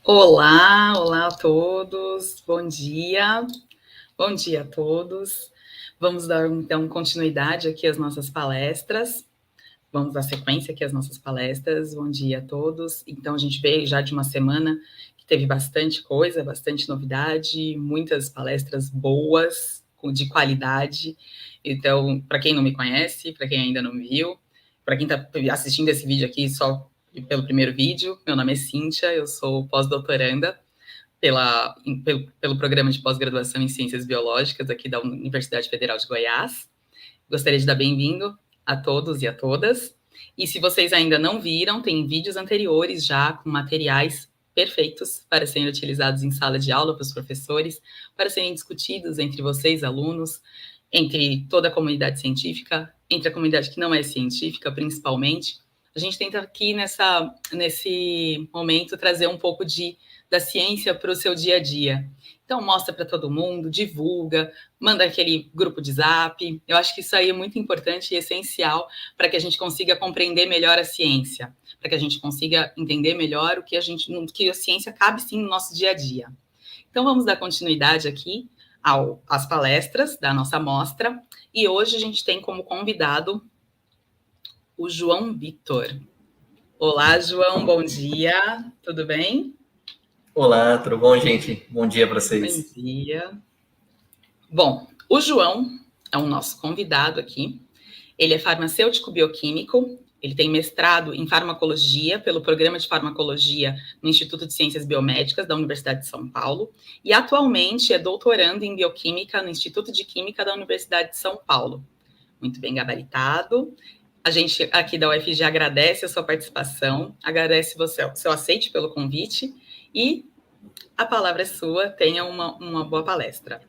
Olá a todos, bom dia a todos. Vamos dar então continuidade aqui às nossas palestras, vamos dar sequência aqui às nossas palestras. Bom dia a todos. Então a gente veio já de uma semana que teve bastante coisa, bastante novidade, muitas palestras boas, de qualidade. Então, para quem não me conhece, para quem ainda não me viu, para quem está assistindo esse vídeo aqui só pelo primeiro vídeo, meu nome é Cíntia, eu sou pós-doutoranda pelo programa de pós-graduação em Ciências Biológicas aqui da Universidade Federal de Goiás. Gostaria de dar bem-vindo a todos e a todas. E se vocês ainda não viram, tem vídeos anteriores já com materiais perfeitos para serem utilizados em sala de aula para os professores, para serem discutidos entre vocês, alunos, entre toda a comunidade científica, entre a comunidade que não é científica, principalmente. A gente tenta aqui nesse momento trazer um pouco da ciência para o seu dia a dia. Então, mostra para todo mundo, divulga, manda aquele grupo de zap. Eu acho que isso aí é muito importante e essencial para que a gente consiga compreender melhor a ciência, para que a gente consiga entender melhor o que a ciência cabe sim no nosso dia a dia. Então, vamos dar continuidade aqui às palestras da nossa mostra. E hoje a gente tem como convidado o João Vitor. Olá, João, bom dia, tudo bem? Olá, tudo bom, gente? Bom dia para vocês. Bom dia. Bom, o João é o nosso convidado aqui. Ele é farmacêutico bioquímico, ele tem mestrado em farmacologia pelo Programa de Farmacologia no Instituto de Ciências Biomédicas da Universidade de São Paulo e atualmente é doutorando em bioquímica no Instituto de Química da Universidade de São Paulo. Muito bem gabaritado. A gente aqui da UFG agradece a sua participação, agradece o seu aceite pelo convite e a palavra é sua, tenha uma boa palestra.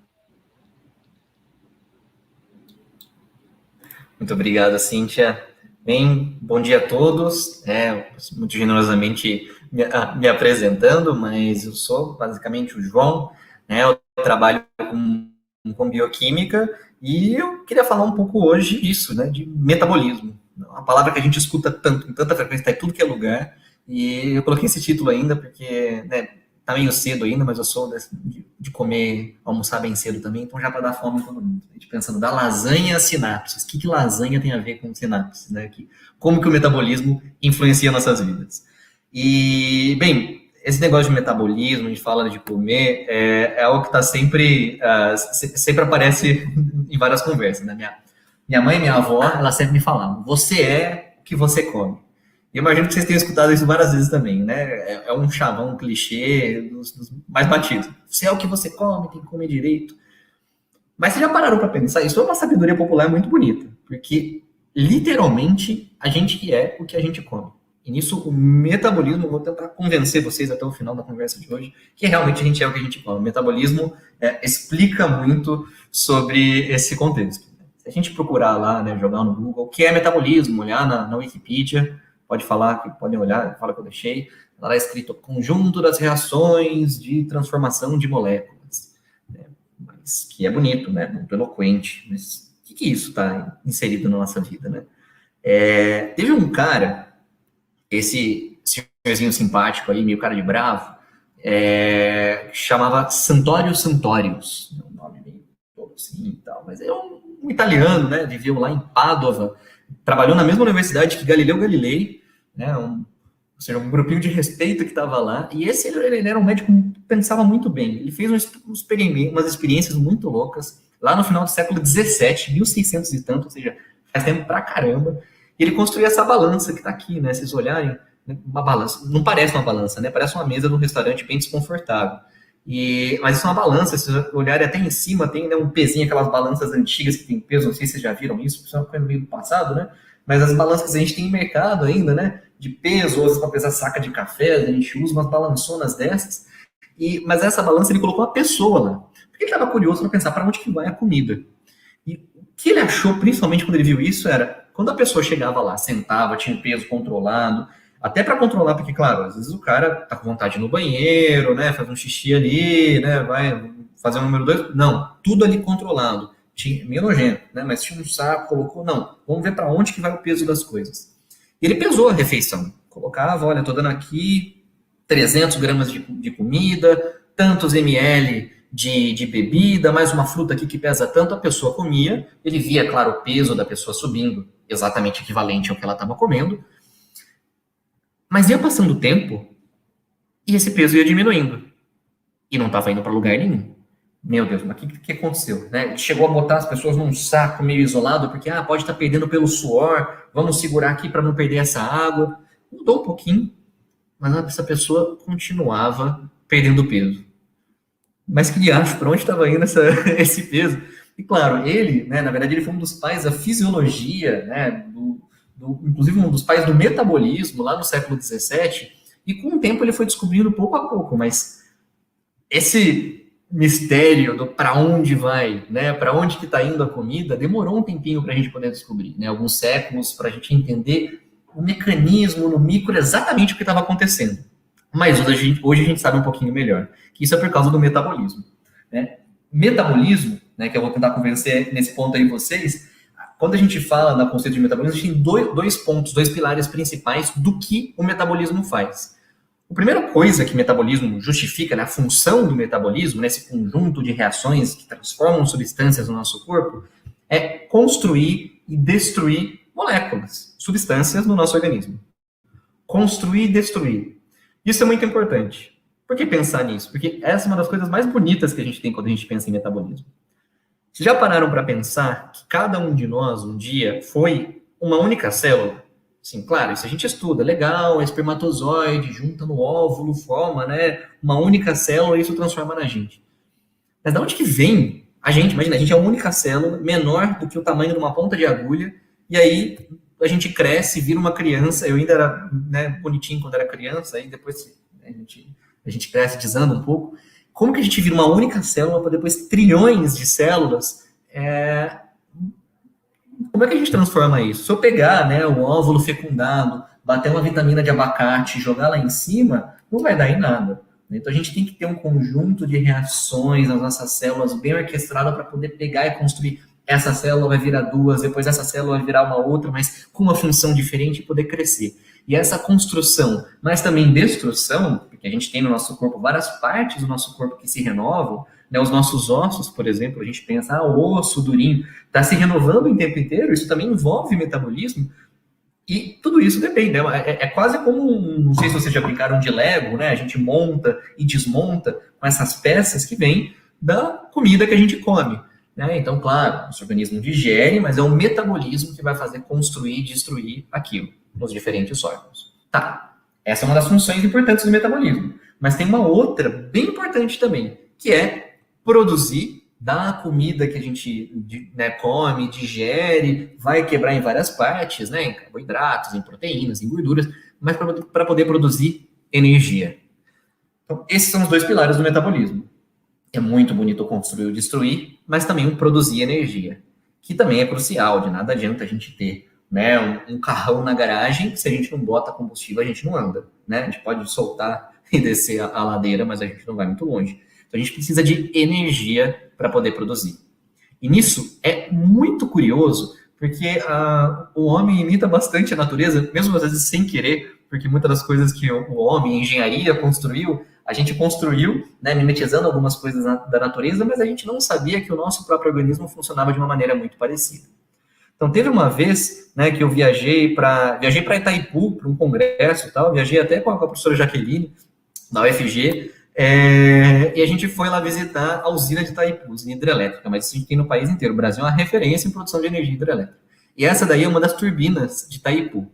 Muito obrigado, Cíntia. Bem, bom dia a todos. Muito generosamente me apresentando, mas eu sou basicamente o João, eu trabalho com bioquímica e eu queria falar um pouco hoje disso, de metabolismo. Uma palavra que a gente escuta tanto, com tanta frequência, está em tudo que é lugar, e eu coloquei esse título ainda porque tá meio cedo ainda, mas eu sou de comer, almoçar bem cedo também, então já para dar fome em todo mundo. A gente pensando da lasanha às sinapses. O que lasanha tem a ver com sinapses? Como que o metabolismo influencia nossas vidas? E, bem, esse negócio de metabolismo, a gente fala de comer, é algo que está sempre aparece em várias conversas. Minha mãe e minha avó, elas sempre me falavam, você é o que você come. E eu imagino que vocês tenham escutado isso várias vezes também, É um chavão, um clichê dos mais batidos. Você é o que você come, tem que comer direito. Mas vocês já pararam para pensar? Isso é uma sabedoria popular muito bonita, porque literalmente a gente é o que a gente come. E nisso o metabolismo, eu vou tentar convencer vocês até o final da conversa de hoje, que realmente a gente é o que a gente come. O metabolismo explica muito sobre esse contexto. Se a gente procurar lá, jogar no Google, o que é metabolismo, olhar na Wikipedia, podem olhar, fala que eu deixei, lá é escrito conjunto das reações de transformação de moléculas. Mas que é bonito, muito eloquente, mas o que isso está inserido na nossa vida, Teve um cara, esse senhorzinho simpático aí, meio cara de bravo, chamava Santório Santorius, um nome meio todo assim e tal, mas é um italiano, viveu lá em Pádua, trabalhou na mesma universidade que Galileu Galilei, ou seja, um grupinho de respeito que estava lá, e ele era um médico que pensava muito bem. Ele fez umas experiências muito loucas, lá no final do século XVII, 1600 e tanto, ou seja, faz tempo pra caramba, e ele construiu essa balança que está aqui, se vocês olharem, uma balança, não parece uma balança, parece uma mesa de um restaurante bem desconfortável. Mas isso é uma balança, se vocês olharem até em cima, tem um pezinho, aquelas balanças antigas que tem peso, não sei se vocês já viram isso, isso é uma coisa meio do passado, Mas as balanças que a gente tem em mercado ainda, de peso, ou para pesar saca de café, a gente usa umas balançonas dessas, mas essa balança ele colocou uma pessoa lá, porque ele estava curioso para pensar para onde que vai a comida. E o que ele achou, principalmente quando ele viu isso, era quando a pessoa chegava lá, sentava, tinha o peso controlado, até para controlar, porque, claro, às vezes o cara tá com vontade de ir no banheiro, né, faz um xixi ali, né, vai fazer o número 2, não, tudo ali controlado, tinha, meio nojento, né, mas tinha um saco, colocou, não, vamos ver para onde que vai o peso das coisas. E ele pesou a refeição, colocava, olha, tô dando aqui 300 gramas de comida, tantos ml de bebida, mais uma fruta aqui que pesa tanto, a pessoa comia, ele via, claro, o peso da pessoa subindo, exatamente equivalente ao que ela estava comendo, mas ia passando o tempo e esse peso ia diminuindo. E não estava indo para lugar nenhum. Meu Deus, mas o que aconteceu? Né? Ele chegou a botar as pessoas num saco meio isolado, porque pode estar perdendo pelo suor, vamos segurar aqui para não perder essa água. Mudou um pouquinho, mas essa pessoa continuava perdendo peso. Mas que diacho, para onde estava indo esse peso? E claro, ele, né, na verdade, ele foi um dos pais da fisiologia, né, inclusive um dos pais do metabolismo lá no século XVII, e com o tempo ele foi descobrindo pouco a pouco, mas esse mistério do para onde vai, né, para onde que está indo a comida, demorou um tempinho para a gente poder descobrir, né, alguns séculos para a gente entender o mecanismo no micro, exatamente o que estava acontecendo. Mas hoje a gente sabe um pouquinho melhor, que isso é por causa do metabolismo. Né? Metabolismo, né, que eu vou tentar convencer nesse ponto aí vocês, quando a gente fala no conceito de metabolismo, a gente tem dois pontos, dois pilares principais do que o metabolismo faz. A primeira coisa que o metabolismo justifica, né, a função do metabolismo, né, esse conjunto de reações que transformam substâncias no nosso corpo, é construir e destruir moléculas, substâncias no nosso organismo. Construir e destruir. Isso é muito importante. Por que pensar nisso? Porque essa é uma das coisas mais bonitas que a gente tem quando a gente pensa em metabolismo. Vocês já pararam para pensar que cada um de nós, um dia, foi uma única célula? Sim, claro, isso a gente estuda, legal, é espermatozoide, junta no óvulo, forma, né, uma única célula e isso transforma na gente. Mas de onde que vem a gente? Imagina, a gente é uma única célula, menor do que o tamanho de uma ponta de agulha, e aí a gente cresce, vira uma criança. Eu ainda era, né, bonitinho quando era criança, aí depois a gente cresce, desanda um pouco. Como que a gente vira uma única célula para depois trilhões de células? Como é que a gente transforma isso? Se eu pegar, né, um óvulo fecundado, bater uma vitamina de abacate e jogar lá em cima, não vai dar em nada. Então a gente tem que ter um conjunto de reações nas nossas células bem orquestrada para poder pegar e construir. Essa célula vai virar duas, depois essa célula vai virar uma outra, mas com uma função diferente e poder crescer. E essa construção, mas também destruição, porque a gente tem no nosso corpo várias partes do nosso corpo que se renovam, né? Os nossos ossos, por exemplo, a gente pensa, o osso durinho está se renovando o tempo inteiro, isso também envolve metabolismo, e tudo isso depende, né? É quase como, não sei se vocês já brincaram de Lego, né? A gente monta e desmonta com essas peças que vêm da comida que a gente come. Né? Então, claro, nosso organismo digere, mas é o metabolismo que vai fazer construir e destruir aquilo nos diferentes órgãos. Tá, essa é uma das funções importantes do metabolismo. Mas tem uma outra bem importante também, que é produzir da comida que a gente, né, come, digere, vai quebrar em várias partes, né, em carboidratos, em proteínas, em gorduras, mas para poder produzir energia. Então, esses são os dois pilares do metabolismo. É muito bonito construir ou destruir, mas também produzir energia, que também é crucial. De nada adianta a gente ter, né, um carrão na garagem, que se a gente não bota combustível, a gente não anda. Né? A gente pode soltar e descer a ladeira, mas a gente não vai muito longe. Então a gente precisa de energia para poder produzir. E nisso é muito curioso, porque o homem imita bastante a natureza, mesmo às vezes sem querer, porque muitas das coisas que o homem, a engenharia, construiu, a gente construiu, né, mimetizando algumas coisas da natureza, mas a gente não sabia que o nosso próprio organismo funcionava de uma maneira muito parecida. Então, teve uma vez, né, que eu viajei para Itaipu, para um congresso e tal, viajei até com a professora Jaqueline, da UFG, e a gente foi lá visitar a usina de Itaipu, usina hidrelétrica, mas isso a gente tem no país inteiro. O Brasil é uma referência em produção de energia hidrelétrica. E essa daí é uma das turbinas de Itaipu.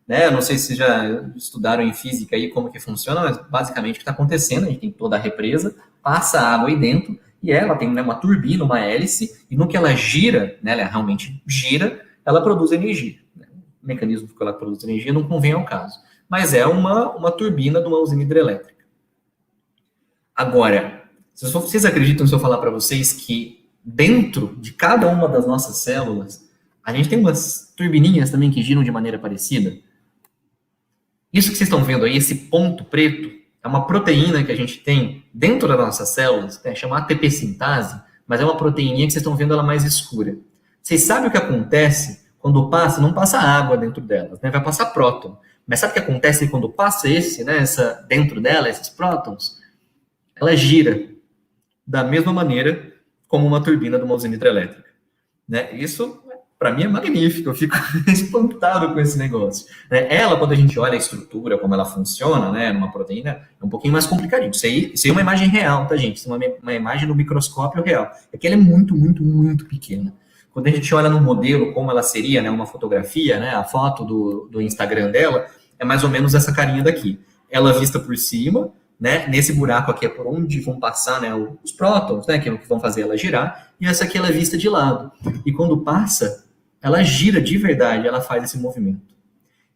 Né? Eu não sei se já estudaram em física aí como que funciona, mas basicamente o que está acontecendo, a gente tem toda a represa, passa água aí dentro, e ela tem, né, uma turbina, uma hélice, e no que ela gira, né, ela realmente gira, ela produz energia. O mecanismo que ela produz energia não convém ao caso, mas é uma turbina de uma usina hidrelétrica. Agora, vocês acreditam se eu falar para vocês que dentro de cada uma das nossas células, a gente tem umas turbininhas também que giram de maneira parecida. Isso que vocês estão vendo aí, esse ponto preto, é uma proteína que a gente tem dentro das nossas células, né, chama ATP sintase, mas é uma proteíninha que vocês estão vendo ela mais escura. Vocês sabem o que acontece quando passa? Não passa água dentro delas, né? Vai passar próton. Mas sabe o que acontece quando passa dentro dela, esses prótons? Ela gira da mesma maneira como uma turbina de uma usina hidrelétrica, né? Isso, para mim, é magnífico. Eu fico espantado com esse negócio, né? Ela, quando a gente olha a estrutura, como ela funciona, né, numa proteína, é um pouquinho mais complicadinho. Isso aí é uma imagem real, tá, gente? Isso é uma imagem no microscópio real. É que ela é muito, muito, muito pequena. Quando a gente olha no modelo, como ela seria, né, uma fotografia, né, a foto do Instagram dela, é mais ou menos essa carinha daqui. Ela vista por cima, né, nesse buraco aqui é por onde vão passar, né, os prótons, né, que vão fazer ela girar, e essa aqui ela é vista de lado. E quando passa, ela gira de verdade, ela faz esse movimento.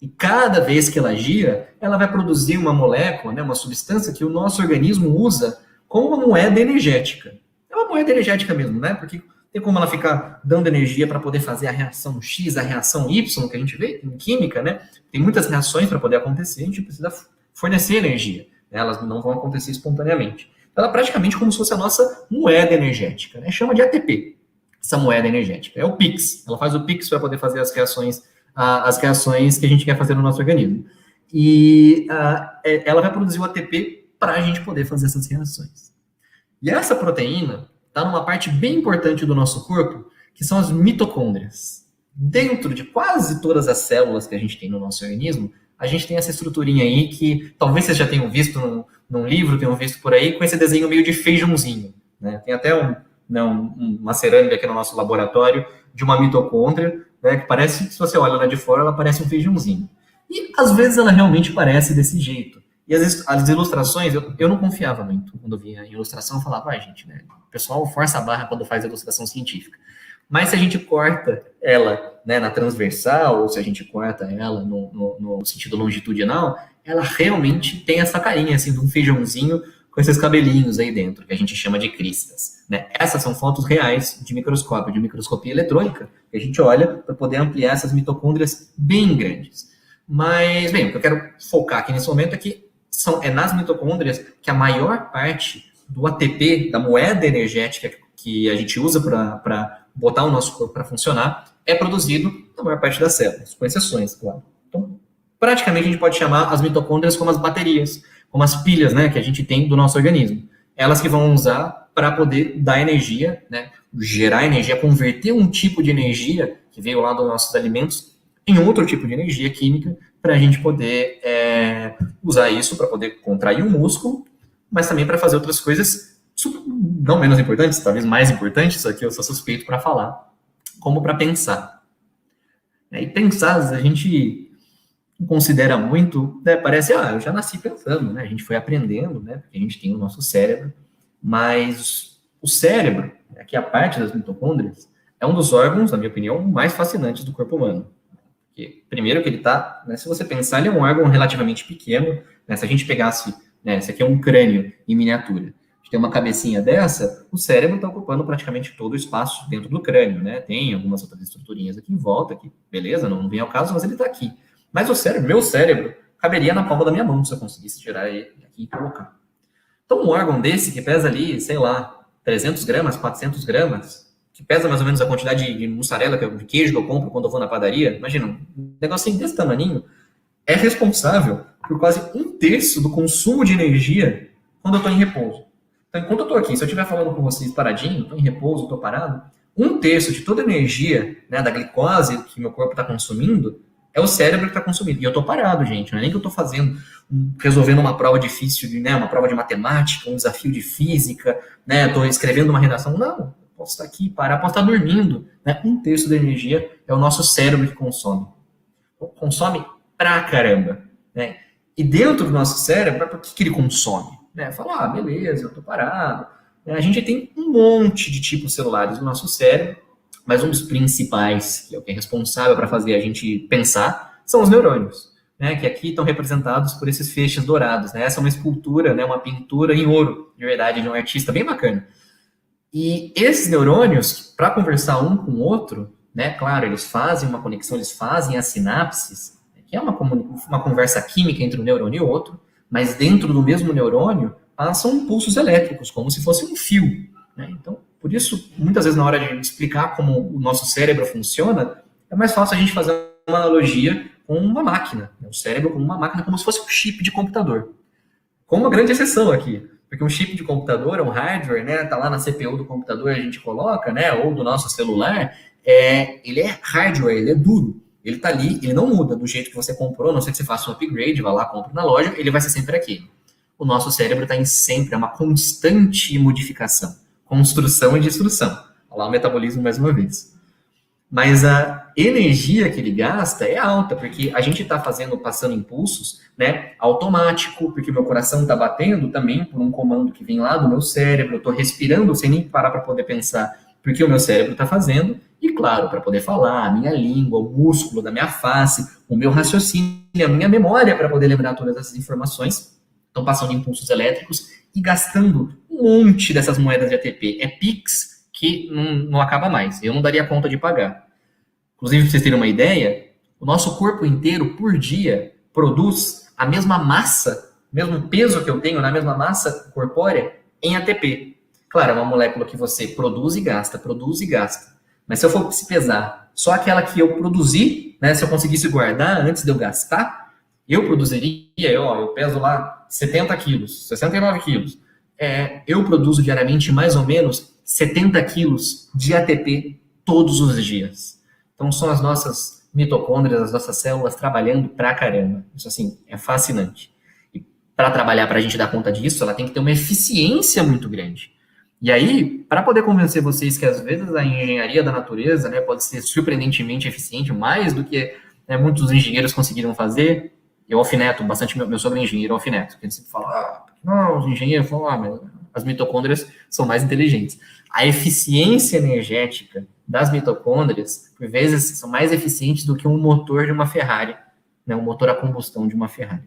E cada vez que ela gira, ela vai produzir uma molécula, né, uma substância que o nosso organismo usa como uma moeda energética. É uma moeda energética mesmo, né, porque tem como ela ficar dando energia para poder fazer a reação X, a reação Y, que a gente vê em química, né? Tem muitas reações para poder acontecer, a gente precisa fornecer energia, né? Elas não vão acontecer espontaneamente. Ela é praticamente como se fosse a nossa moeda energética, né? Chama de ATP, essa moeda energética. É o Pix, ela faz o Pix para poder fazer as reações que a gente quer fazer no nosso organismo. E ela vai produzir o ATP para a gente poder fazer essas reações. E essa proteína está numa parte bem importante do nosso corpo, que são as mitocôndrias. Dentro de quase todas as células que a gente tem no nosso organismo, a gente tem essa estruturinha aí que talvez vocês já tenham visto num livro, tenham visto por aí, com esse desenho meio de feijãozinho, né? Tem até uma cerâmica aqui no nosso laboratório de uma mitocôndria, né, que parece, se você olha lá de fora, ela parece um feijãozinho. E às vezes ela realmente parece desse jeito. E as ilustrações, eu não confiava muito quando via a ilustração, eu falava, gente, né, o pessoal força a barra quando faz ilustração científica. Mas se a gente corta ela, né, na transversal, ou se a gente corta ela no sentido longitudinal, ela realmente tem essa carinha, assim, de um feijãozinho com esses cabelinhos aí dentro, que a gente chama de cristas, né? Essas são fotos reais de microscopia eletrônica, que a gente olha para poder ampliar essas mitocôndrias bem grandes. Mas, bem, o que eu quero focar aqui nesse momento é que é nas mitocôndrias que a maior parte do ATP, da moeda energética que a gente usa para botar o nosso corpo para funcionar, é produzido na maior parte das células, com exceções, claro. Então, praticamente a gente pode chamar as mitocôndrias como as baterias, como as pilhas, né, que a gente tem do nosso organismo. Elas que vão usar para poder dar energia, né, gerar energia, converter um tipo de energia que veio lá dos nossos alimentos em outro tipo de energia química, para a gente poder usar isso para poder contrair o músculo, mas também para fazer outras coisas não menos importantes, talvez mais importantes, isso aqui eu sou suspeito para falar, como para pensar. E pensar, a gente considera muito, né, parece, eu já nasci pensando, né, a gente foi aprendendo, né, porque a gente tem o nosso cérebro, mas o cérebro, que é a parte das mitocôndrias, é um dos órgãos, na minha opinião, mais fascinantes do corpo humano. Porque, primeiro que ele está, né, se você pensar, ele é um órgão relativamente pequeno, né, se a gente pegasse, né, esse aqui é um crânio em miniatura, a gente tem uma cabecinha dessa, o cérebro está ocupando praticamente todo o espaço dentro do crânio, né, tem algumas outras estruturinhas aqui em volta, que beleza, não vem ao caso, mas ele está aqui. Mas meu cérebro, caberia na palma da minha mão, se eu conseguisse tirar ele aqui e colocar. Então, um órgão desse, que pesa ali, sei lá, 300 gramas, 400 gramas, que pesa mais ou menos a quantidade de mussarela, de queijo que eu compro quando eu vou na padaria, imagina, um negocinho desse tamaninho, é responsável por quase 1/3 do consumo de energia quando eu estou em repouso. Então, enquanto eu estou aqui, se eu estiver falando com vocês paradinho, estou em repouso, estou parado, 1/3 de toda a energia, né, da glicose que meu corpo está consumindo, é o cérebro que está consumindo. E eu estou parado, gente. Não é nem que eu estou resolvendo uma prova difícil, né, uma prova de matemática, um desafio de física, né, estou escrevendo uma redação. Não, posso estar aqui, parar, posso estar dormindo. Né? 1/3 da energia é o nosso cérebro que consome. Consome pra caramba. Né? E dentro do nosso cérebro, por que ele consome? Né? Fala, beleza, eu estou parado. A gente tem um monte de tipos celulares no nosso cérebro, mas um dos principais, que é o que é responsável para fazer a gente pensar, são os neurônios, né, que aqui estão representados por esses feixes dourados. Né? Essa é uma escultura, né, uma pintura em ouro, de verdade, de um artista bem bacana. E esses neurônios, para conversar um com o outro, né, claro, eles fazem uma conexão, eles fazem as sinapses, que é uma conversa química entre um neurônio e outro, mas dentro do mesmo neurônio passam impulsos elétricos, como se fosse um fio, né? Então, por isso, muitas vezes na hora de explicar como o nosso cérebro funciona, é mais fácil a gente fazer uma analogia com uma máquina, né? O cérebro como uma máquina, como se fosse um chip de computador. Com uma grande exceção aqui, porque um chip de computador, um hardware, né, tá lá na CPU do computador, a gente coloca, né, ou do nosso celular, ele é hardware, ele é duro, ele tá ali, ele não muda do jeito que você comprou, a não ser que você faça um upgrade, vá lá, compre na loja, ele vai ser sempre aquele. O nosso cérebro está em sempre, é uma constante modificação, construção e destrução. Olha lá o metabolismo mais uma vez. Mas a energia que ele gasta é alta, porque a gente está passando impulsos, né, automático, porque o meu coração está batendo também por um comando que vem lá do meu cérebro, eu estou respirando sem nem parar para poder pensar, porque o meu cérebro está fazendo, e claro, para poder falar, a minha língua, o músculo da minha face, o meu raciocínio, a minha memória para poder lembrar todas essas informações, estão passando impulsos elétricos e gastando um monte dessas moedas de ATP. É Pix que não acaba mais. Eu não daria conta de pagar. Inclusive, para vocês terem uma ideia, o nosso corpo inteiro, por dia, produz a mesma massa, mesmo peso que eu tenho na mesma massa corpórea em ATP. Claro, é uma molécula que você produz e gasta, produz e gasta. Mas se eu for se pesar só aquela que eu produzi, né, se eu conseguisse guardar antes de eu gastar, eu produziria, eu peso lá 70 quilos, 69 quilos. Eu produzo diariamente mais ou menos 70 quilos de ATP todos os dias. Então, são as nossas mitocôndrias, as nossas células trabalhando pra caramba. Isso, assim, é fascinante. E para trabalhar, para a gente dar conta disso, ela tem que ter uma eficiência muito grande. E aí, para poder convencer vocês que, às vezes, a engenharia da natureza, né, pode ser surpreendentemente eficiente, mais do que muitos engenheiros conseguiram fazer, eu alfineto bastante, meu sogro é engenheiro, eu alfineto. Porque ele sempre fala, não, os engenheiros falam, mas as mitocôndrias são mais inteligentes. A eficiência energética das mitocôndrias, por vezes, são mais eficientes do que um motor de uma Ferrari, né, um motor a combustão de uma Ferrari.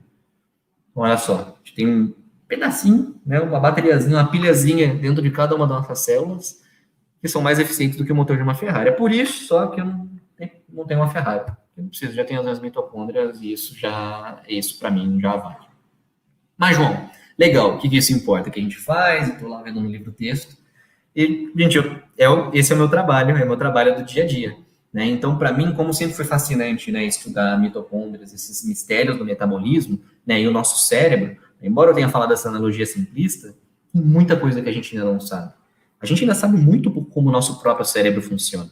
Então, olha só, a gente tem um pedacinho, né, uma bateriazinha, uma pilhazinha dentro de cada uma das nossas células, que são mais eficientes do que o motor de uma Ferrari. É por isso só que eu não tenho uma Ferrari. Eu não preciso, já tenho as minhas mitocôndrias e isso para mim já vale. Mas, João, legal, o que isso importa? O que a gente faz? Estou lá vendo no livro-texto. E, gente, esse é o meu trabalho do dia a dia. Né? Então, para mim, como sempre foi fascinante, né, estudar mitocôndrias, esses mistérios do metabolismo, né, e o nosso cérebro, embora eu tenha falado dessa analogia simplista, tem muita coisa que a gente ainda não sabe. A gente ainda sabe muito pouco como o nosso próprio cérebro funciona.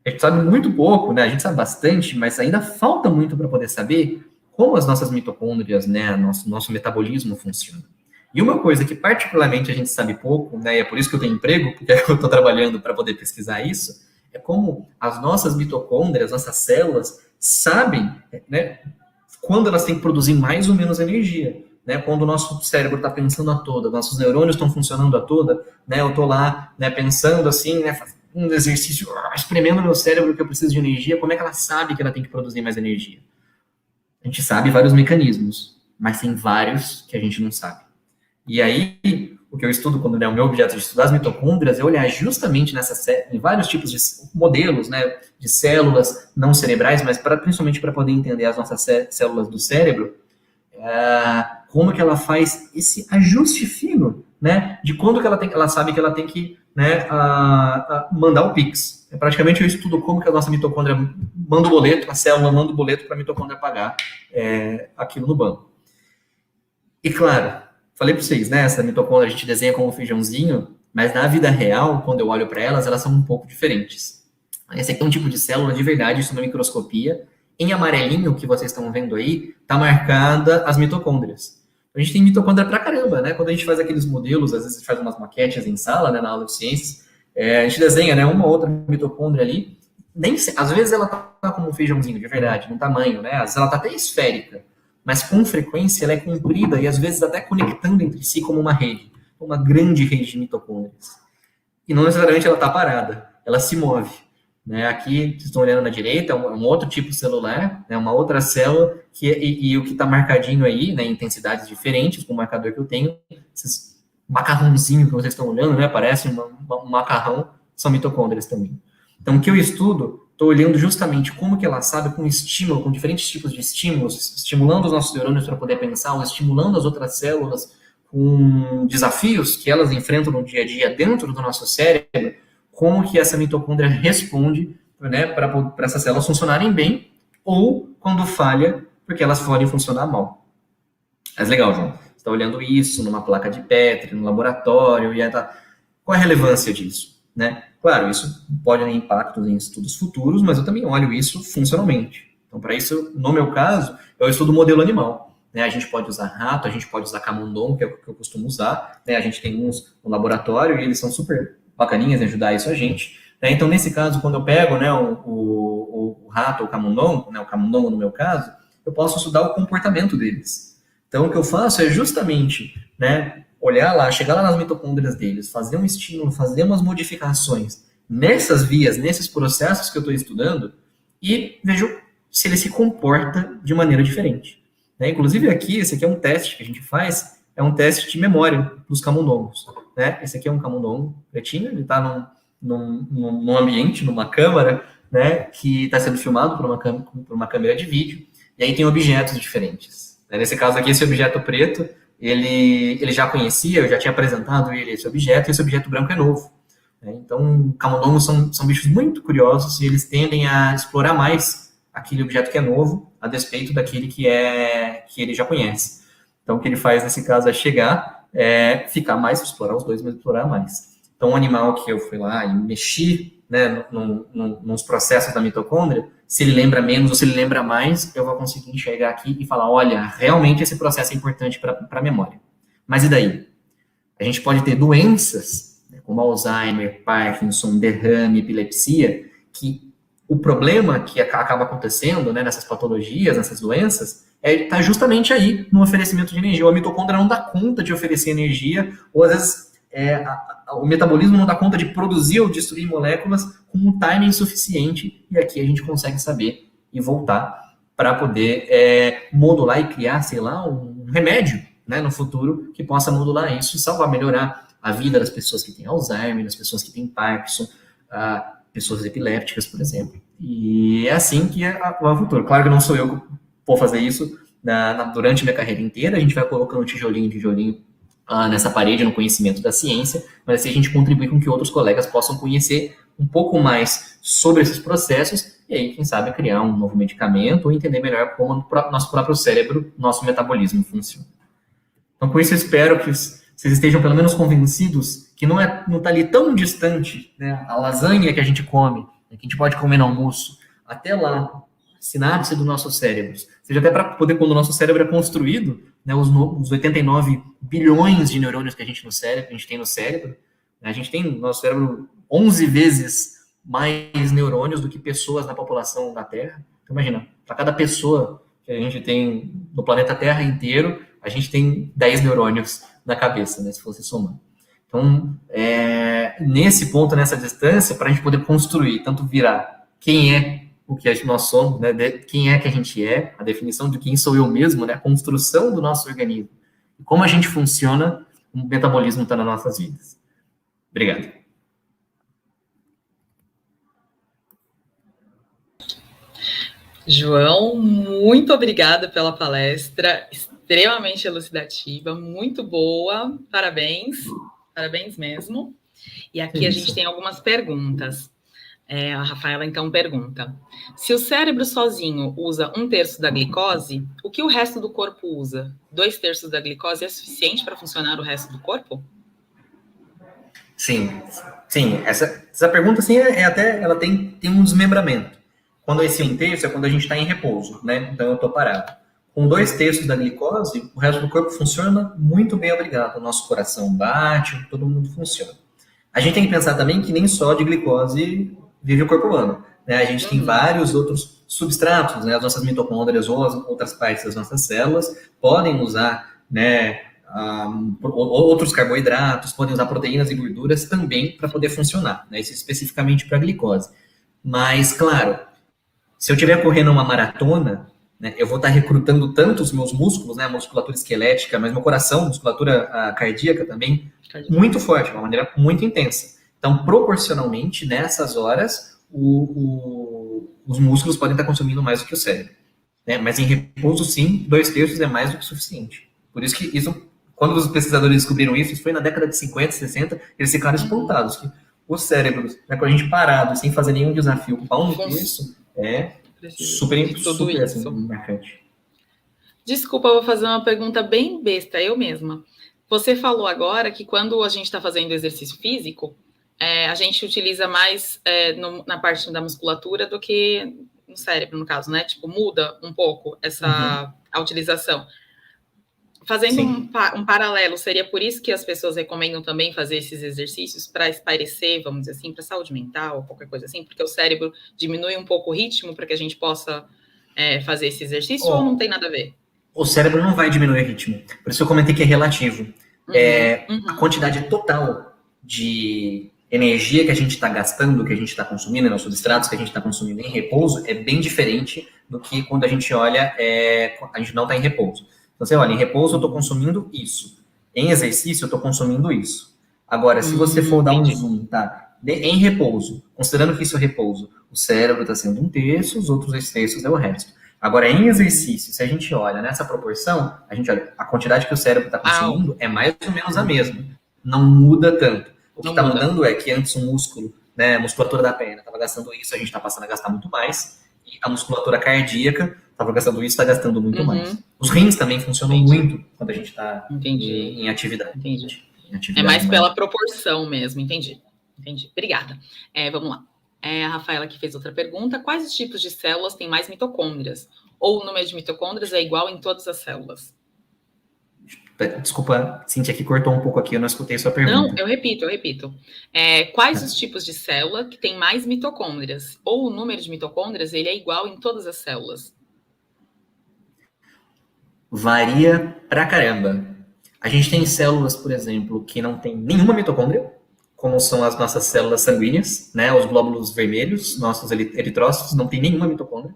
A gente sabe muito pouco, né? A gente sabe bastante, mas ainda falta muito para poder saber como as nossas mitocôndrias, né, nosso metabolismo funciona. E uma coisa que particularmente a gente sabe pouco, né, e é por isso que eu tenho emprego, porque eu estou trabalhando para poder pesquisar isso, é como as nossas mitocôndrias, nossas células, sabem, né, quando elas têm que produzir mais ou menos energia. Né, quando o nosso cérebro está pensando a toda, nossos neurônios estão funcionando a toda, né, eu estou lá, né, pensando assim, né, um exercício, espremendo meu cérebro que eu preciso de energia, como é que ela sabe que ela tem que produzir mais energia? A gente sabe vários mecanismos, mas tem vários que a gente não sabe. E aí, o que eu estudo, quando é o meu objeto de estudar as mitocôndrias, é olhar justamente em vários tipos de modelos, né, de células não cerebrais, mas principalmente para poder entender as nossas células do cérebro, como que ela faz esse ajuste fino, né, de quando que ela sabe que ela tem que, né, mandar o Pix. Praticamente eu estudo como que a nossa mitocôndria manda o boleto, a célula manda o boleto para a mitocôndria pagar aquilo no banco. E claro, falei para vocês, né, essa mitocôndria a gente desenha como um feijãozinho, mas na vida real, quando eu olho para elas são um pouco diferentes. Esse aqui é um tipo de célula de verdade, isso na microscopia. Em amarelinho, que vocês estão vendo aí, está marcada as mitocôndrias. A gente tem mitocôndria pra caramba, né? Quando a gente faz aqueles modelos, às vezes a gente faz umas maquetes em sala, né, na aula de ciências, a gente desenha, né, uma ou outra mitocôndria ali. Às vezes ela tá como um feijãozinho, de verdade, no tamanho, né? Às vezes ela tá até esférica, mas com frequência ela é comprida e às vezes até conectando entre si como uma rede, uma grande rede de mitocôndrias. E não necessariamente ela tá parada, ela se move. Né, aqui, vocês estão olhando na direita, é um outro tipo celular, né, uma outra célula, e o que está marcadinho aí, né, intensidades diferentes, com o marcador que eu tenho, vocês macarrãozinho que vocês estão olhando, né? Parece um macarrão, são mitocôndrias também. Então, o que eu estudo, estou olhando justamente como que ela sabe, com estímulo, com diferentes tipos de estímulos, estimulando os nossos neurônios para poder pensar, ou estimulando as outras células com desafios que elas enfrentam no dia a dia dentro do nosso cérebro, como que essa mitocôndria responde, né, para essas células funcionarem bem, ou quando falha, porque elas podem funcionar mal. Mas legal, João. Você está olhando isso numa placa de Petri, no laboratório, e qual é a relevância disso? Né? Claro, isso pode ter impactos em estudos futuros, mas eu também olho isso funcionalmente. Então, para isso, no meu caso, eu estudo modelo animal. Né? A gente pode usar rato, a gente pode usar camundongo, que é o que eu costumo usar. Né? A gente tem uns no laboratório e eles são super bacaninhas em ajudar isso a gente. Né? Então, nesse caso, quando eu pego, né, o rato ou o camundongo no meu caso, eu posso estudar o comportamento deles. Então, o que eu faço é justamente, né, olhar lá, chegar lá nas mitocôndrias deles, fazer um estímulo, fazer umas modificações nessas vias, nesses processos que eu estou estudando, e vejo se ele se comporta de maneira diferente. Né? Inclusive aqui, esse aqui é um teste que a gente faz, é um teste de memória dos camundongos. Né? Esse aqui é um camundongo pretinho, ele está num ambiente, numa câmara, né, que está sendo filmado por uma câmera de vídeo, e aí tem objetos diferentes. Nesse caso aqui, esse objeto preto, ele já conhecia, eu já tinha apresentado ele esse objeto, e esse objeto branco é novo. Então, camundongos são bichos muito curiosos e eles tendem a explorar mais aquele objeto que é novo, a despeito daquele que ele já conhece. Então, o que ele faz nesse caso é chegar, ficar mais, explorar os dois, mas explorar mais. Então, um animal que eu fui lá e mexi, né, nos processos da mitocôndria, se ele lembra menos ou se ele lembra mais, eu vou conseguir enxergar aqui e falar, olha, realmente esse processo é importante para a memória. Mas e daí? A gente pode ter doenças, né, como Alzheimer, Parkinson, derrame, epilepsia, que o problema que acaba acontecendo, né, nessas patologias, nessas doenças, está justamente aí no oferecimento de energia. A mitocôndria não dá conta de oferecer energia, ou às vezes o metabolismo não dá conta de produzir ou destruir moléculas com um timing suficiente, e aqui a gente consegue saber e voltar para poder modular e criar, sei lá, um remédio, né, no futuro que possa modular isso e salvar, melhorar a vida das pessoas que têm Alzheimer, das pessoas que têm Parkinson, pessoas epilépticas, por exemplo. E é assim que é o futuro. Claro que não sou eu que vou fazer isso durante minha carreira inteira, a gente vai colocando tijolinho nessa parede, no conhecimento da ciência, mas assim a gente contribui com que outros colegas possam conhecer um pouco mais sobre esses processos e aí, quem sabe, criar um novo medicamento ou entender melhor como o nosso próprio cérebro, nosso metabolismo funciona. Então, com isso, eu espero que vocês estejam pelo menos convencidos que não está ali tão distante, né, a lasanha que a gente come, né, que a gente pode comer no almoço, até lá, sinapse do nosso cérebro. Seja até para poder, quando o nosso cérebro é construído, né, os 89 bilhões de neurônios que a gente tem no cérebro, né, a gente tem no nosso cérebro 11 vezes mais neurônios do que pessoas na população da Terra. Então, imagina, para cada pessoa que a gente tem no planeta Terra inteiro, a gente tem 10 neurônios na cabeça, né, se fosse somar. Então, nesse ponto, nessa distância, para a gente poder construir, tanto virar quem é o que nós somos, né, quem é que a gente é, a definição de quem sou eu mesmo, né, a construção do nosso organismo, e como a gente funciona, o metabolismo está nas nossas vidas. Obrigado. João, muito obrigada pela palestra, extremamente elucidativa, muito boa, parabéns mesmo. E aqui a gente tem algumas perguntas. A Rafaela, então, pergunta: se o cérebro sozinho usa 1/3 da glicose, o que o resto do corpo usa? 2/3 da glicose é suficiente para funcionar o resto do corpo? Sim. Essa pergunta, assim, ela tem um desmembramento. Quando esse 1/3 é quando a gente está em repouso, né? Então eu estou parado. Com 2/3 da glicose, o resto do corpo funciona muito bem, obrigado. O nosso coração bate, todo mundo funciona. A gente tem que pensar também que nem só de glicose vive o corpo humano, né? A gente tem vários outros substratos, né? As nossas mitocôndrias ou as outras partes das nossas células podem usar, né, outros carboidratos, podem usar proteínas e gorduras também para poder funcionar, né? Isso especificamente para a glicose. Mas, claro, se eu estiver correndo uma maratona, né? Eu vou estar recrutando tanto os meus músculos, né? A musculatura esquelética, mas meu coração, musculatura cardíaca também, muito forte, de uma maneira muito intensa. Então, proporcionalmente, nessas horas, os músculos podem estar consumindo mais do que o cérebro, né? Mas em repouso, sim, 2/3 é mais do que suficiente. Por isso que isso, quando os pesquisadores descobriram isso foi na década de 50, 60, eles ficaram espantados que o cérebro, né, com a gente parado, sem fazer nenhum desafio, ocupar 1/3, é super assim, marcante. Desculpa, eu vou fazer uma pergunta bem besta, eu mesma. Você falou agora que quando a gente está fazendo exercício físico, a gente utiliza mais na parte da musculatura do que no cérebro, no caso, né? Tipo, muda um pouco a utilização. Fazendo um paralelo, seria por isso que as pessoas recomendam também fazer esses exercícios para espairecer, vamos dizer assim, para saúde mental, qualquer coisa assim, porque o cérebro diminui um pouco o ritmo para que a gente possa fazer esse exercício, ou não tem nada a ver? O cérebro não vai diminuir o ritmo. Por isso eu comentei que é relativo. A quantidade total de energia que a gente está gastando, que a gente está consumindo, nos substratos que a gente está consumindo em repouso, é bem diferente do que quando a gente olha, a gente não está em repouso. Então, você olha, em repouso eu estou consumindo isso. Em exercício eu estou consumindo isso. Agora, se você for dar um zoom, tá? Em repouso, considerando que isso é repouso, o cérebro está sendo 1/3, os outros 2/3 é o resto. Agora, em exercício, se a gente olha nessa proporção, a gente olha, a quantidade que o cérebro está consumindo é mais ou menos a mesma. Não muda tanto. O que está mudando é que antes o músculo, né, a musculatura da perna estava gastando isso, a gente está passando a gastar muito mais. E a musculatura cardíaca estava gastando isso, está gastando muito mais. Os rins também funcionam muito quando a gente está em atividade. É mais pela proporção mesmo, entendi. Obrigada. Vamos lá. A Rafaela que fez outra pergunta. Quais os tipos de células têm mais mitocôndrias? Ou o número de mitocôndrias é igual em todas as células? Desculpa, Cíntia, que cortou um pouco aqui, eu não escutei sua pergunta. Não, eu repito. Quais os tipos de célula que tem mais mitocôndrias? Ou o número de mitocôndrias ele é igual em todas as células? Varia pra caramba. A gente tem células, por exemplo, que não tem nenhuma mitocôndria, como são as nossas células sanguíneas, né? Os glóbulos vermelhos, nossos eritrócitos, não tem nenhuma mitocôndria.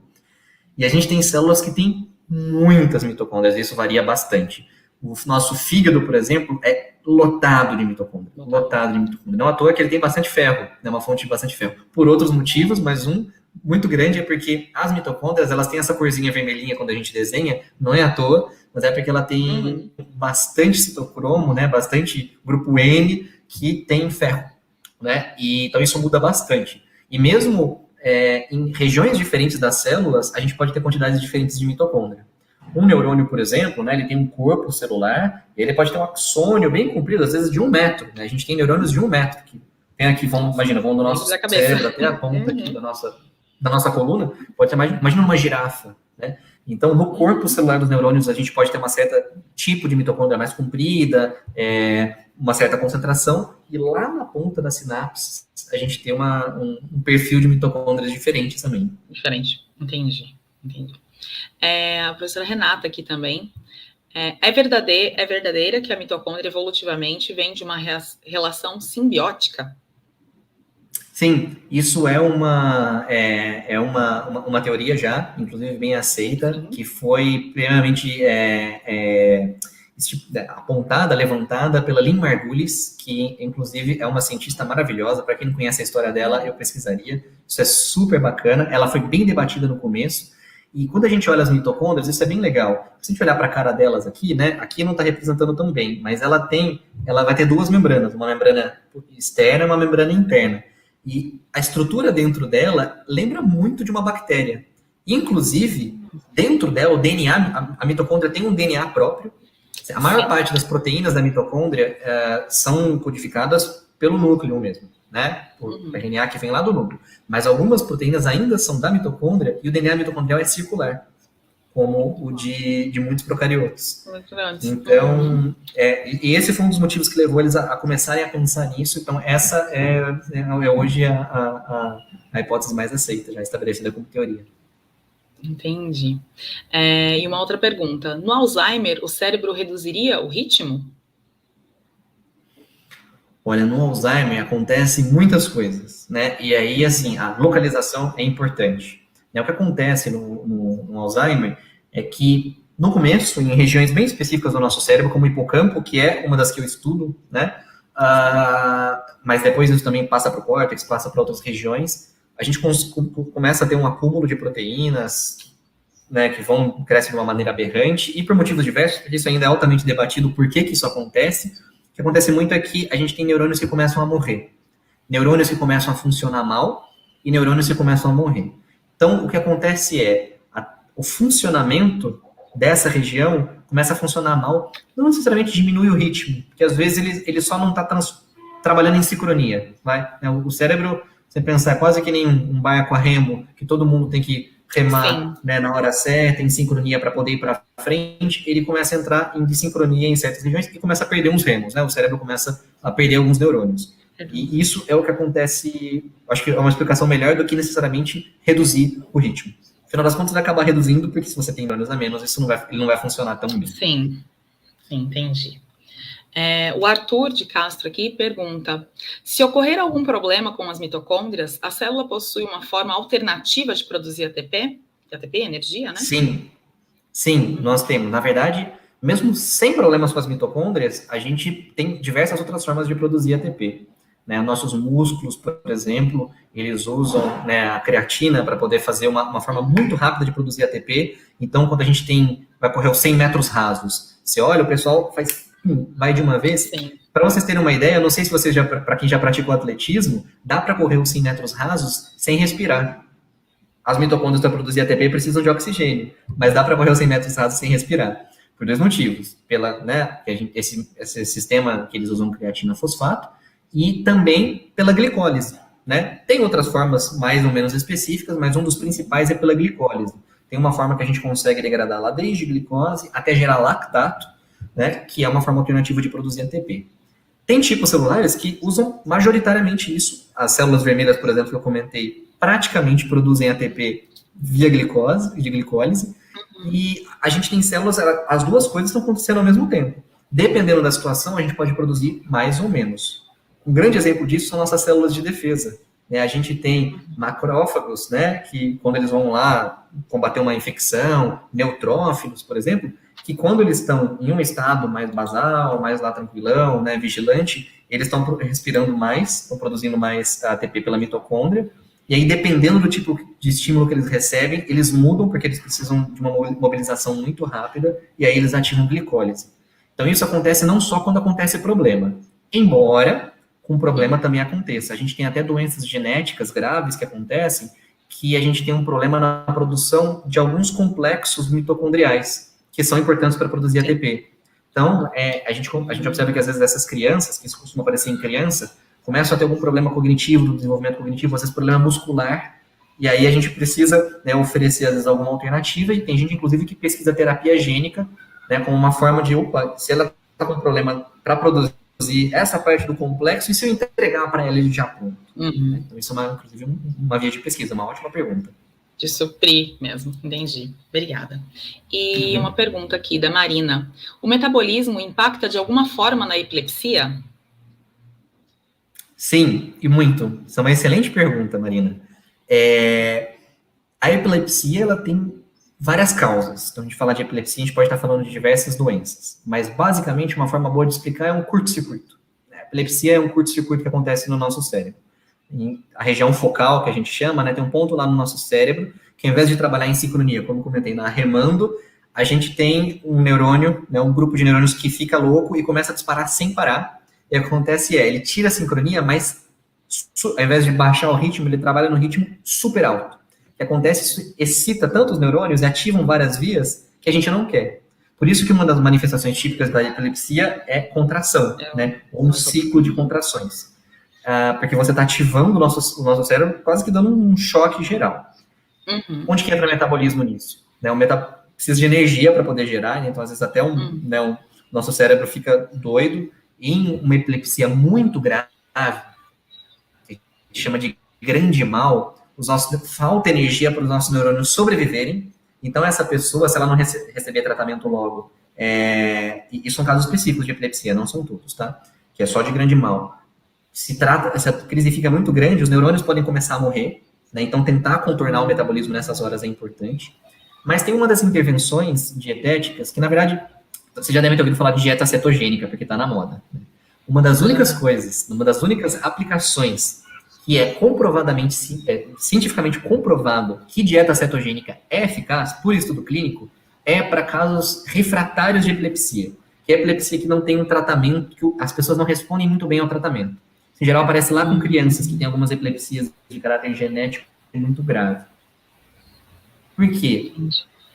E a gente tem células que têm muitas mitocôndrias, isso varia bastante. O nosso fígado, por exemplo, é lotado de mitocôndria. Não à toa que ele tem bastante ferro, é uma fonte de bastante ferro. Por outros motivos, mas um muito grande é porque as mitocôndrias, elas têm essa corzinha vermelhinha quando a gente desenha, não é à toa, mas é porque ela tem bastante citocromo, né, bastante grupo N que tem ferro, né? E então isso muda bastante. E mesmo em regiões diferentes das células, a gente pode ter quantidades diferentes de mitocôndria. Um neurônio, por exemplo, né, ele tem um corpo celular, ele pode ter um axônio bem comprido, às vezes de 1 metro. Né? A gente tem neurônios de 1 metro, que tem aqui, vão do nosso cérebro até a ponta aqui da nossa coluna, pode ter mais, imagina uma girafa, né? Então, no corpo celular dos neurônios, a gente pode ter uma certa tipo de mitocôndria mais comprida, uma certa concentração, e lá na ponta da sinapse, a gente tem um perfil de mitocôndrias diferente também. Diferente, entendi. A professora Renata aqui também. É verdadeira que a mitocôndria evolutivamente vem de uma relação simbiótica? Sim, isso é uma teoria já, inclusive bem aceita, que foi primeiramente apontada, levantada pela Lynn Margulis, que inclusive é uma cientista maravilhosa. Para quem não conhece a história dela, eu pesquisaria. Isso é super bacana. Ela foi bem debatida no começo. E quando a gente olha as mitocôndrias, isso é bem legal. Se a gente olhar para a cara delas aqui, né? Aqui não está representando tão bem, mas ela vai ter duas membranas, uma membrana externa e uma membrana interna. E a estrutura dentro dela lembra muito de uma bactéria. Inclusive, dentro dela, o DNA, a mitocôndria tem um DNA próprio. A maior parte das proteínas da mitocôndria são codificadas pelo núcleo mesmo, né? O RNA que vem lá do núcleo. Mas algumas proteínas ainda são da mitocôndria e o DNA mitocondrial é circular, como o de muitos procariotos. Então, e esse foi um dos motivos que levou eles a começarem a pensar nisso. Então, essa é hoje a hipótese mais aceita, já estabelecida como teoria. Entendi. E uma outra pergunta. No Alzheimer, o cérebro reduziria o ritmo? Olha, no Alzheimer acontecem muitas coisas, né? E aí, assim, a localização é importante. O que acontece no Alzheimer é que, no começo, em regiões bem específicas do nosso cérebro, como o hipocampo, que é uma das que eu estudo, né? Mas depois isso também passa para o córtex, passa para outras regiões, a gente começa a ter um acúmulo de proteínas, né, que crescem de uma maneira aberrante, e por motivos diversos, porque isso ainda é altamente debatido, por que isso acontece. O que acontece muito é que a gente tem neurônios que começam a morrer, neurônios que começam a funcionar mal, e neurônios que começam a morrer. Então, o que acontece é, o funcionamento dessa região começa a funcionar mal, não necessariamente diminui o ritmo, porque às vezes ele só não está trabalhando em sincronia. O cérebro, você pensar, é quase que nem um barco a remo, que todo mundo tem que remar, né, na hora certa, em sincronia para poder ir para frente, ele começa a entrar em desincronia em certas regiões e começa a perder uns remos, né? O cérebro começa a perder alguns neurônios. E isso é o que acontece, acho que é uma explicação melhor do que necessariamente reduzir o ritmo. Afinal das contas, vai acabar reduzindo, porque se você tem neurônios a menos, ele não vai funcionar tão bem. Sim, entendi. O Arthur de Castro aqui pergunta: se ocorrer algum problema com as mitocôndrias, a célula possui uma forma alternativa de produzir ATP? ATP, energia, né? Sim, nós temos. Na verdade, mesmo sem problemas com as mitocôndrias, a gente tem diversas outras formas de produzir ATP. Né? Nossos músculos, por exemplo, eles usam, né, a creatina para poder fazer uma forma muito rápida de produzir ATP. Então, quando a gente vai correr os 100 metros rasos, você olha, o pessoal vai de uma vez. Para vocês terem uma ideia, eu não sei se vocês para quem já praticou atletismo, dá para correr os 100 metros rasos sem respirar. As mitocôndrias para produzir ATP precisam de oxigênio, mas dá para correr os 100 metros rasos sem respirar. Por dois motivos. Esse sistema que eles usam creatina fosfato, e também pela glicólise, né? Tem outras formas mais ou menos específicas, mas um dos principais é pela glicólise. Tem uma forma que a gente consegue degradar lá desde glicose até gerar lactato, né? Que é uma forma alternativa de produzir ATP. Tem tipos celulares que usam majoritariamente isso. As células vermelhas, por exemplo, que eu comentei, praticamente produzem ATP via glicólise, e a gente tem células, as duas coisas estão acontecendo ao mesmo tempo. Dependendo da situação, a gente pode produzir mais ou menos. Um grande exemplo disso são nossas células de defesa. A gente tem macrófagos, né, que quando eles vão lá combater uma infecção, neutrófilos, por exemplo, que quando eles estão em um estado mais basal, mais lá tranquilão, né, vigilante, eles estão respirando mais, estão produzindo mais ATP pela mitocôndria, e aí dependendo do tipo de estímulo que eles recebem, eles mudam porque eles precisam de uma mobilização muito rápida, e aí eles ativam glicólise. Então isso acontece não só quando acontece problema, embora com problema também aconteça. A gente tem até doenças genéticas graves que acontecem, que a gente tem um problema na produção de alguns complexos mitocondriais, que são importantes para produzir ATP. Então, a gente observa que às vezes essas crianças, que isso costuma aparecer em criança, começam a ter algum problema cognitivo, do desenvolvimento cognitivo, às vezes problema muscular, e aí a gente precisa, né, oferecer às vezes alguma alternativa, e tem gente inclusive que pesquisa terapia gênica, né, como uma forma de, se ela está com um problema para produzir essa parte do complexo, e se eu entregar para ela, ele já pronto. Então, isso é, inclusive, uma via de pesquisa, uma ótima pergunta. De suprir mesmo, entendi. Obrigada. E uma pergunta aqui da Marina. O metabolismo impacta de alguma forma na epilepsia? Sim, e muito. Isso é uma excelente pergunta, Marina. A epilepsia, ela tem várias causas. Então, a gente fala de epilepsia, a gente pode estar falando de diversas doenças. Mas, basicamente, uma forma boa de explicar é um curto-circuito. A epilepsia é um curto-circuito que acontece no nosso cérebro. A região focal, que a gente chama, né, tem um ponto lá no nosso cérebro, que ao invés de trabalhar em sincronia, como comentei, na remando, a gente tem um neurônio, né, um grupo de neurônios que fica louco e começa a disparar sem parar. E o que acontece ele tira a sincronia, mas ao invés de baixar o ritmo, ele trabalha no ritmo super alto. O que acontece, isso excita tanto os neurônios e ativam várias vias que a gente não quer. Por isso que uma das manifestações típicas da epilepsia é contração, né, ou um ciclo de contrações. Porque você está ativando o nosso cérebro, quase que dando um choque geral. Onde que entra o metabolismo nisso? Né, precisa de energia para poder gerar, né, então às vezes até nosso cérebro fica doido. Em uma epilepsia muito grave, que a gente chama de grande mal, falta energia para os nossos neurônios sobreviverem. Então essa pessoa, se ela não receber tratamento logo, e são casos específicos de epilepsia, não são todos, tá? Que é só de grande mal. Essa crise fica muito grande, os neurônios podem começar a morrer, né? Então tentar contornar o metabolismo nessas horas é importante. Mas tem uma das intervenções dietéticas que, na verdade, você já deve ter ouvido falar de dieta cetogênica, porque está na moda. Uma das únicas coisas, uma das únicas aplicações que é comprovadamente, cientificamente comprovado que dieta cetogênica é eficaz, por estudo clínico, é para casos refratários de epilepsia, que é epilepsia que não tem um tratamento, que as pessoas não respondem muito bem ao tratamento. Em geral, aparece lá com crianças que têm algumas epilepsias de caráter genético muito grave. Por quê?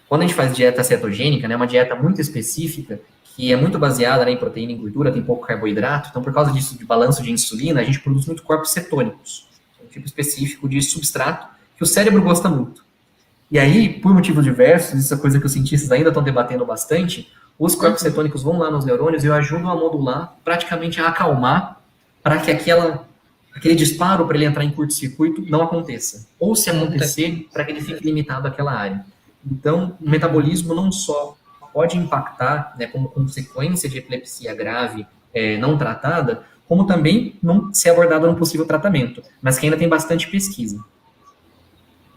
Quando a gente faz dieta cetogênica, né, uma dieta muito específica, que é muito baseada, né, em proteína e gordura, tem pouco carboidrato, então por causa disso, de balanço de insulina, a gente produz muito corpos cetônicos, um tipo específico de substrato que o cérebro gosta muito. E aí, por motivos diversos, isso é coisa que os cientistas ainda estão debatendo bastante, os corpos cetônicos vão lá nos neurônios e ajudam a modular, praticamente a acalmar, para que aquele disparo para ele entrar em curto-circuito não aconteça. Ou se acontecer, para que ele fique limitado àquela área. Então, o metabolismo não só pode impactar, né, como consequência de epilepsia grave não tratada, como também não ser abordado num possível tratamento, mas que ainda tem bastante pesquisa.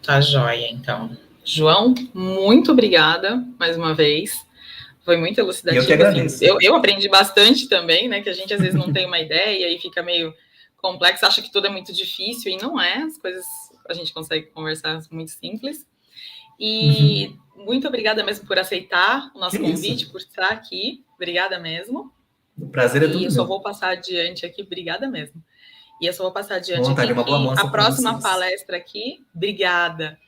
Tá joia, então. João, muito obrigada mais uma vez. Foi muito elucidativo. Eu que agradeço. Assim. Eu aprendi bastante também, né? Que a gente às vezes não tem uma ideia e fica meio complexo, acha que tudo é muito difícil e não é. As coisas a gente consegue conversar muito simples. E muito obrigada mesmo por aceitar o nosso convite, por estar aqui. Obrigada mesmo. O prazer é tudo meu. E eu só vou passar adiante aqui. Obrigada mesmo. E eu só vou passar adiante vontade, aqui uma boa que a próxima palestra aqui, obrigada,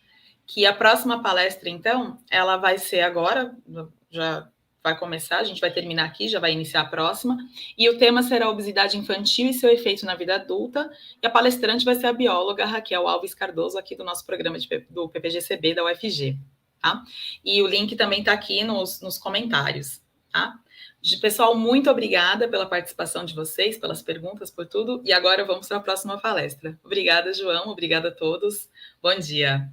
que a próxima palestra, então, ela vai ser agora, já vai começar, a gente vai terminar aqui, já vai iniciar a próxima, e o tema será obesidade infantil e seu efeito na vida adulta, e a palestrante vai ser a bióloga Raquel Alves Cardoso, aqui do nosso programa do PPGCB da UFG, tá? E o link também está aqui nos comentários, tá? Pessoal, muito obrigada pela participação de vocês, pelas perguntas, por tudo. E agora vamos para a próxima palestra. Obrigada, João. Obrigada a todos. Bom dia.